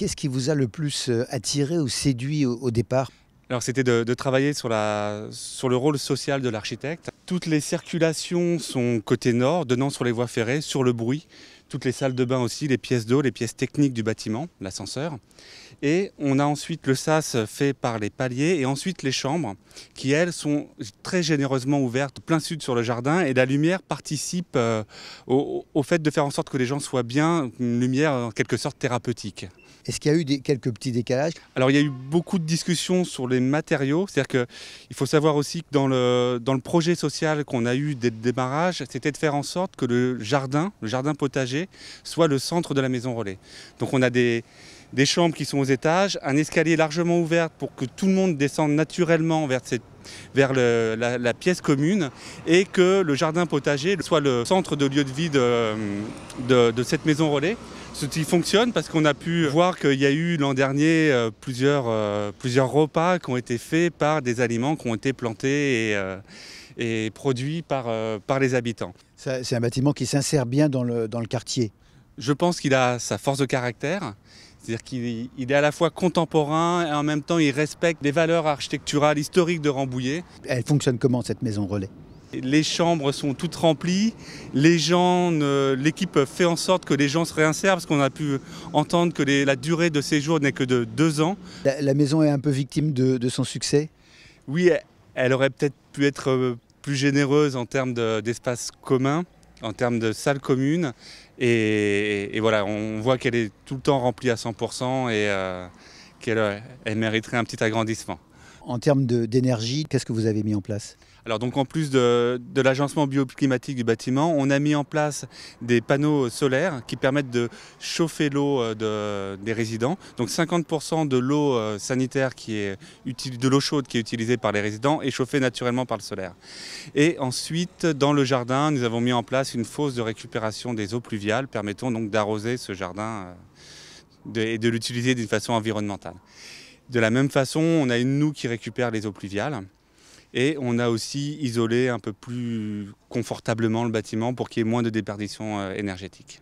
Qu'est-ce qui vous a le plus attiré ou séduit au départ? Alors c'était de travailler sur le rôle social de l'architecte. Toutes les circulations sont côté nord, donnant sur les voies ferrées, sur le bruit. Toutes les salles de bain aussi, les pièces d'eau, les pièces techniques du bâtiment, l'ascenseur. Et on a ensuite le sas fait par les paliers et ensuite les chambres qui, elles, sont très généreusement ouvertes plein sud sur le jardin. Et la lumière participe au fait de faire en sorte que les gens soient bien, une lumière en quelque sorte thérapeutique. Est-ce qu'il y a eu quelques petits décalages? Alors il y a eu beaucoup de discussions sur les matériaux, c'est-à-dire qu'il faut savoir aussi que dans le projet social qu'on a eu dès le démarrage, c'était de faire en sorte que le jardin potager, soit le centre de la maison relais. Donc on a des chambres qui sont aux étages, un escalier largement ouvert pour que tout le monde descende naturellement vers la pièce commune et que le jardin potager soit le centre de lieu de vie de cette maison relais. Ce qui fonctionne parce qu'on a pu voir qu'il y a eu l'an dernier plusieurs repas qui ont été faits par des aliments qui ont été plantés et produits par les habitants. C'est un bâtiment qui s'insère bien dans le quartier. Je pense qu'il a sa force de caractère. C'est-à-dire qu'il est à la fois contemporain et en même temps il respecte les valeurs architecturales historiques de Rambouillet. Elle fonctionne comment cette maison relais? Les chambres sont toutes remplies, l'équipe fait en sorte que les gens se réinsèrent parce qu'on a pu entendre que la durée de séjour n'est que de 2 ans. La maison est un peu victime de son succès? Oui, elle aurait peut-être pu être plus généreuse en termes d'espace commun, en termes de salles communes. Et voilà, on voit qu'elle est tout le temps remplie à 100% et qu'elle mériterait un petit agrandissement. En termes d'énergie, qu'est-ce que vous avez mis en place? Alors donc en plus de l'agencement bioclimatique du bâtiment, on a mis en place des panneaux solaires qui permettent de chauffer l'eau des résidents. Donc 50% de l'eau sanitaire de l'eau chaude qui est utilisée par les résidents est chauffée naturellement par le solaire. Et ensuite, dans le jardin, nous avons mis en place une fosse de récupération des eaux pluviales permettant donc d'arroser ce jardin et de l'utiliser d'une façon environnementale. De la même façon, on a une noue qui récupère les eaux pluviales. Et on a aussi isolé un peu plus confortablement le bâtiment pour qu'il y ait moins de déperdition énergétique.